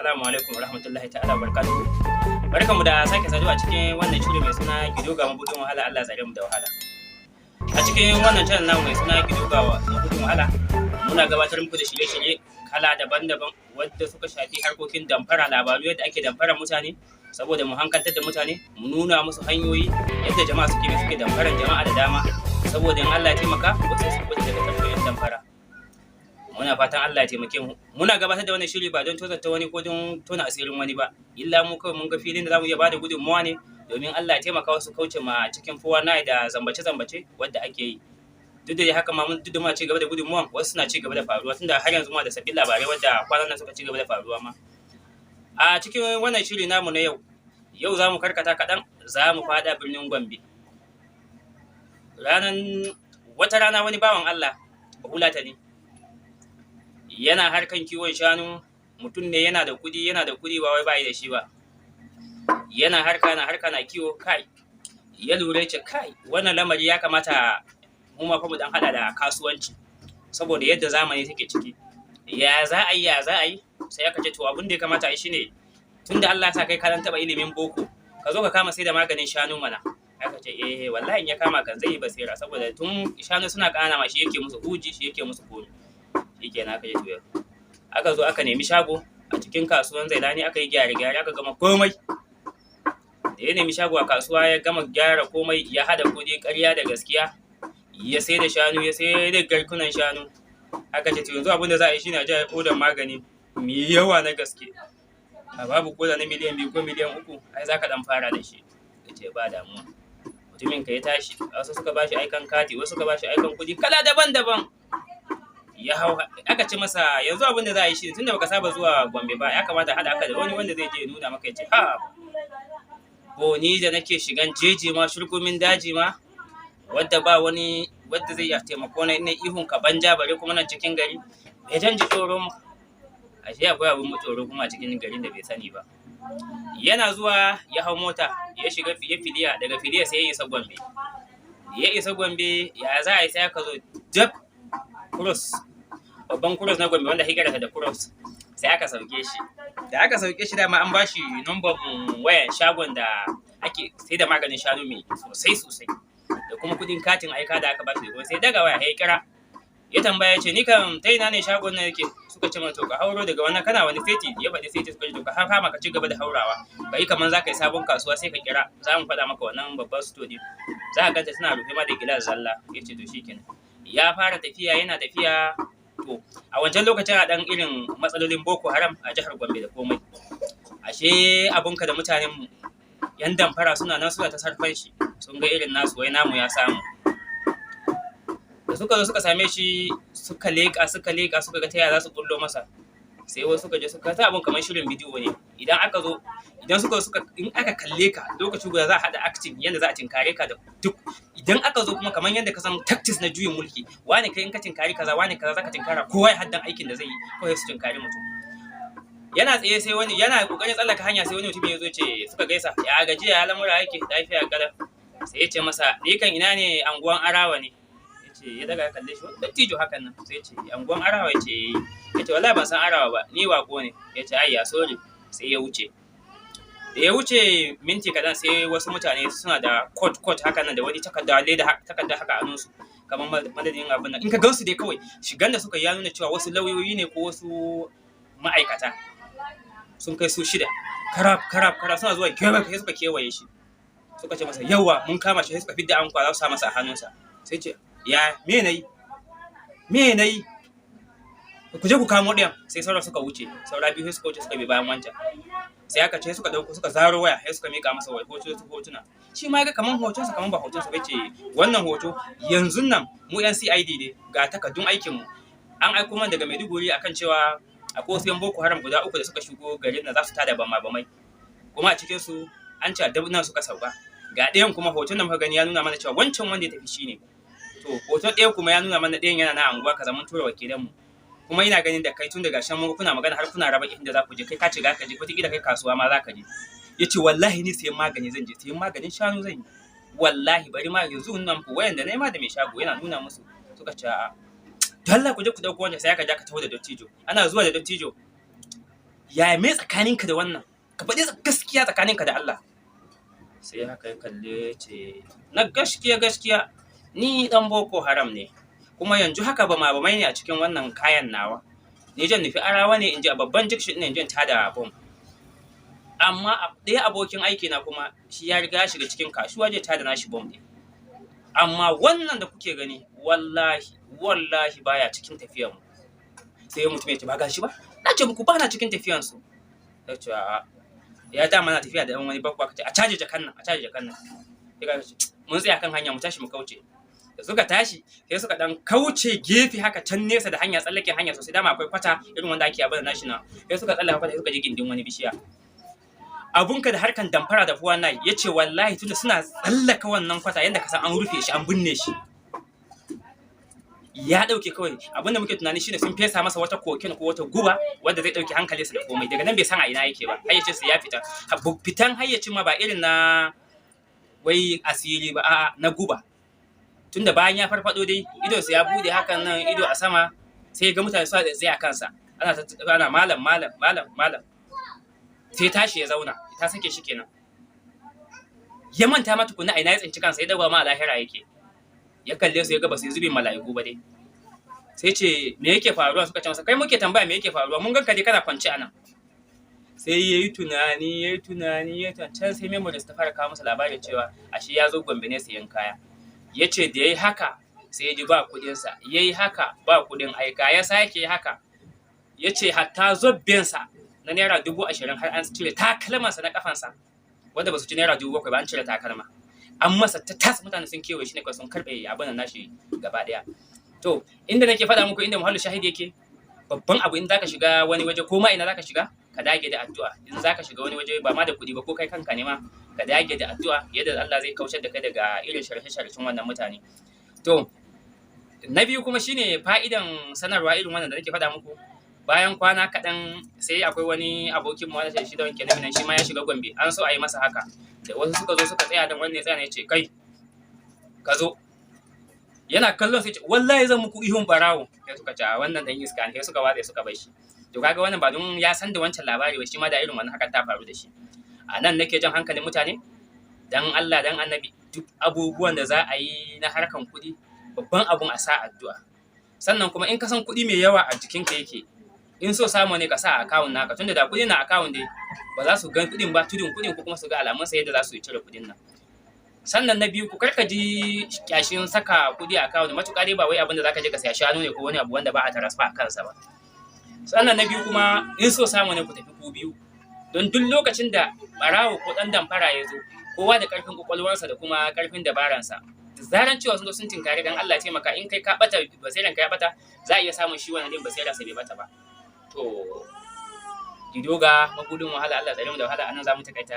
Assalamu alaikum warahmatullahi ta'ala barakatuhu. Barkanmu da sake saduwa a cikin wannan shiri mai suna Gido ga mabudin wahala, Allah tsare mu da wahala. A cikin wannan channel namu mai suna Gido ga mabudin wahala, muna gabatar muku da shirye-shirye kala daban-daban wadda suka shafi harkokin damfara, labaru yadda ake damfara mutane saboda mu hankaltar da mutane, mu nuna musu hanyoyi yadda jama'a suke damfaran jama'a da dama saboda in Allah ya taimaka wasu su gudu daga tambayoyin damfara. Muna fatan Allah ya taimake mu. Muna gabatar da wannan shiri ba don tozarta wani ko don tona asirin wani ba, illa mu kawai mun ga filin da zamu iya bada gudunmawa ne domin Allah ya taimaka wasu kauce ma cikin fowa na da zambace-zambace wadda ake yi. Duk da haka ma mun duk da muna ci gaba da gudunmawa, wasu suna ci gaba da faruwa tunda har yanzu muna da sabbin labarai wadda kwanan nan suka ci gaba da faruwa ma. A cikin wannan shiri namu na yau za mu karkata kaɗan, za mu fada birnin Gombe. Wata rana wani bawan Allah Bafulatani yana harkan kiwon shanu, mutum ne yana da kuɗi ba wai bai da shi ba. Yana harka na kiwo, kai ya lura ce kai wannan lamari ya kamata mu ma fa mu dan hada da kasuwanci saboda yadda zamani take ciki. Ya za a yi sai aka ce to abin da ya kamata a yi shine tunda Allah ya sa kai ka taba ilimin boko, ka zo ka kama sai da maganin shanu mana. Aka ce wallahi in ya kama kan zai yi basira saboda tun shanu suna kana ma shi yake musu huji, shi yake musu komi. Shikenan aka yi tuya. Aka zo aka nemi shago a cikin kasuwan Zailani, aka yi gyare-gyare, aka gama komai. Da ya nemi shago a kasuwa ya gama gyara komai, ya hada kudi ƙarya da gaskiya, ya sai da shanu, ya sai da garkunan shanu. Aka ce to yanzu abin da za a yi shine a je odar magani mai yawa na gaske. A babu koda na miliyan 2 ko miliyan 3, ai za ka dan fara da shi. Ya ce ba damuwa. Mutumin ka ya tashi, wasu suka bashi aikan kati, wasu suka bashi aikan kudi kala daban-daban. Ya hau, aka ce masa yanzu abin da za a yi shi tunda baka saba zuwa Gombe ba, ya kamata hada aka da wani wanda zai je nuna maka, ya ce ha ko ni da nake shigan jeji ma, shirkumin daji ma, wadda ba wani wadda zai iya taimako na ina ihun ka banja bare kuma nan cikin gari, bai jan ji tsoro mu. Ashe akwai abin mu tsoro kuma a cikin garin da bai sani ba. Yana zuwa ya hau mota, ya shiga filiya, daga filiya sai ya isa Gombe. Ya isa Gombe, ya za a yi sai aka zo jab cross, babban cross na Gombe wanda higarata da cross, sai aka sauke shi. Da aka sauke shi dama an bashi number wayan shagon da ake sai da maganin shanu mai sosai da kuma kudin katin aika da aka bashi, sai daga waya ya kira, ya tambaya ce ni kan ta ina ne shagon nan yake. Suka ce mana to ka hauro daga wannan kana wani seti, ya faɗi seti. Suka ce to ka hama ka ci gaba da haurawa, bai kaman za ka yi sabon kasuwa sai ka kira, za mu faɗa maka wannan babban store. Za ka ganta tana rufe ma da gilas zalla. Ya ce to shikenan. Ya fara tafiya, yana tafiya. To a wancan lokacin a ɗan irin matsalolin Boko Haram a jihar Gombe da komai. Ashe abunka da mutanen mu yan damfara suna nan suna ta sarfan shi, sun ga irin nasu wai namu ya samu. Da suka zo suka same shi, suka leƙa suka ga ta yaya za su bullo masa. Sai wasu suka je suka ta abun kamar shirin bidiyo ne. In aka kalle ka lokaci guda za a haɗa acting yadda za a tinkare ka da duk. Idan aka zo kuma kamar yadda ka san tactics na juyin mulki, wane kai in ka tinkari kaza, wane kaza za ka tinkara, kowa ya haddan aikin da zai yi, kawai su tinkari mutum. Yana tsaye sai wani yana kokarin tsallaka hanya, sai wani mutum ya zo ce, suka gaisa, ya gajiya, ya lamura yake, lafiya kada. Sai ya ce masa ni kan ina ne, anguwan Arawa ne. Ya daga kalle shi wani dattijo hakan nan, sai ya ce anguwan Arawa. Ya ce wallahi ban san Arawa ba, ni wako ne. Ya ce ai ya sorry. Sai ya wuce. Da ya wuce minti kaɗan, sai wasu mutane suna da coat hakan nan da wani takarda haka a hannunsu kamar madadin abin nan. In ka gansu dai kawai shigan da suka ya nuna cewa wasu lauyoyi ne ko wasu ma'aikata, sun kai su 6. Karab suna zuwa sai suka kewaye shi. Suka ce masa yawa mun kama shi, sai suka fidda ankwa za su sa masa a hannunsa. Sai ce ya me nayi ku je ku kamo ɗayan. Sai saura suka wuce, saura biyu sai suka wuce suka bi bayan wancan. Sai aka ce suka dauko, suka zaro waya, sai suka mika masa hotuna. Shi ma ga kaman hotonsa kaman ba hotonsa ba. Ce wannan hoto yanzu nan mu yan CID ne, ga takardun aikin mu an aiko man daga Maiduguri akan cewa akwai wasu yan Boko Haram guda 3 da suka shigo garin nan za su tada bamai, kuma a cikin su an ce nan suka sauka. Ga ɗayan kuma hoton da muka gani ya nuna mana cewa wancan wanda ya tafi shine. To hoton ɗayan kuma ya nuna mana ɗayan yana na anguwa kaza, mun tura wakilan mu. Kuma ina ganin da kai tun daga shan mun kuna magana har kuna raba inda za ku je, kai ka ce ga ka je, wataƙila kai kasuwa ma za ka je. Ya ce wallahi ni sayan magani zan je, sayan maganin shanu zan yi. Wallahi bari ma yanzu nan ku wayan da na yi ma da mai shago yana nuna musu. Suka ce a'a, dalla ku je ku ɗauko wanda, sai aka ja ka taho da dattijo. Ana zuwa da dattijo ya me tsakaninka da wannan, ka faɗi gaskiya tsakaninka da Allah. Sai haka ya kalle ce na gaskiya ni dan Boko Haram ne, kuma yanzu haka ba mai ne a cikin wannan kayan nawa, ni jan nufi Arawa ne in je a babban junction ɗin in tada bom, amma ɗaya abokin aiki na kuma shi ya riga shiga cikin kasuwa zai tada nashi bom ne, amma wannan da kuke gani wallahi baya cikin tafiyan mu. Sai mutum ya ce ba gashi ba, na ce muku ba na cikin tafiyan su. Ya ce ya dama na tafiya da wani babba, ka ce a caje jakan nan. Sai ka ce mun tsaya kan hanya mu tashi mu kauce. Da suka tashi sai suka dan kauce gefe haka can nesa da hanya, tsallaken hanya sosai, dama akwai kwata irin wanda ake abin national, sai suka tsallaka kwata, suka je gindin wani bishiya. Abunka da harkan damfara da fuwa nai, yace wallahi tunda suna tsallaka wannan kwata yanda ka san an rufe shi an binne shi, ya dauke kawai. Abinda muke tunani shine sun fesa masa wata kokin ko wata guba wanda zai dauke hankalinsa da komai, daga nan bai san a ina yake ba, hayyacinsa ya fita. Fitan hayyacin ma ba irin na wai asiri ba, a'a na guba. Tunda bayan ya farfado dai idonsa ya bude hakan nan, ido a sama, sai ga mutane suna tsaye a kansa, ana malam. Sai tashi ya zauna, ta sake shi kenan. Ya manta ma tukunna a ina ya tsinci kansa, ya dawo ma a lahira yake. Ya kalle su ya ga ba su zubin mala'iku ba dai. Sai ce me yake faruwa, suka ce masa kai muke tambaya me yake faruwa, mun ganka dai kana kwance a nan. Sai yayi tunani can sai memories ta fara kawo masa labarin cewa ashe ya zo Gombe ne sayan kaya. Yace da yayi haka sai ya ji ba kudin sa, yayi haka ba kudin aika, ya sake haka. Yace hatta zobbensa na naira 20,000 har an cire takalmansa na kafansa wanda ba su ci naira 7,000 ba, an cire takalma. An masa ta tas, mutane sun kewaye shi ne kawai sun karbe abin nan nashi gaba daya. To inda nake faɗa muku inda muhallu shahidi yake, babban abu in zaka shiga wani waje ko ma ina zaka shiga, ka dage da addu'a. In zaka shiga wani waje ba ma da kuɗi ba, ko kai kanka ne ma ka dage da addu'a yadda Allah zai kaucar da kai daga irin sharhe-sharhen wannan mutane. To na biyu kuma shine fa'idan sanarwa irin wannan da nake faɗa muku. Bayan kwana kaɗan sai akwai wani abokin mu wanda shi da wanke nan, shi ma ya shiga Gombe, an so a yi masa haka. Da wasu suka zo suka tsaya, dan wanne ya tsaya ne ya ce kai ka zo. Yana kallon sai ce wallahi zan muku ihun barawo. Sai suka ce wannan dan iska ne, sai suka watsa suka bar shi. To kaga wannan ba don ya san da wancan labari ba, shi ma da irin wannan hakan ta faru da shi. A nan nake jan hankalin mutane, dan Allah dan Annabi, duk abubuwan da za a yi na harkan kuɗi, babban abun a sa addu'a. Sannan kuma in ka san kuɗi mai yawa a jikinka yake, in so samu ne ka sa a akawun naka, tunda da kuɗi na akawun dai ba za su gan kuɗin ba, tudun kuɗin ko kuma su ga alamun sa yadda za su cire kuɗin nan. Sannan na biyu, ku karka ji kyashin saka kuɗi a akawun, matuƙa dai ba wai abin da zaka je ka saya shanu ne ko wani abu wanda ba a transfer a kansa ba. Sannan na biyu kuma, in so samu ne ku tafi ku biyu, don duk lokacin da ɓarawo ko ɗan damfara ya zo, kowa da ƙarfin ƙwaƙwalwarsa da kuma ƙarfin dabaransa. Da zaran cewa sun zo sun tinkari, dan Allah taimaka, in kai ka ɓata basiran ka ya ɓata, za a iya samun shi wannan din basiransa bai ɓata ba. To Gidoga mabudin wahala, Allah tsare mu da wahala. Anan za mu takaita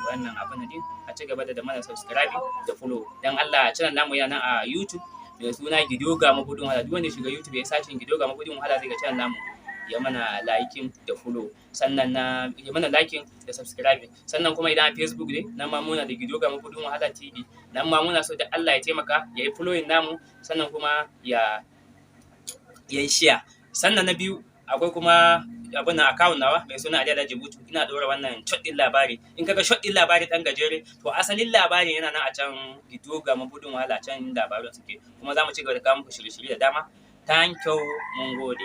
wannan abin din, a ci gaba da mana subscribe da follow. Dan Allah, channel namu yana nan a YouTube da suna Gidoga mabudin wahala. Duk wanda shiga YouTube ya sace Gidoga mabudin wahala zai ga channel namu, ya mana liking da follow, sannan ya mana liking da subscribe. Sannan kuma idan a Facebook ne, nan ma muna da Gidoga mabudin wahala TV, nan ma muna so da Allah ya taimaka ya yi following namu, sannan kuma ya yi share. Sannan na biyu, akwai kuma abin nan account nawa mai suna Adela Jibutu, ina dora wannan shot din labari. In kaga shot din labari dan gajere, to asalin labarin yana nan a can Gidoga mabudin wahala, can labarin suke. Kuma za mu ci gaba da kawo muku shirye-shirye da dama. Thank you, mun gode.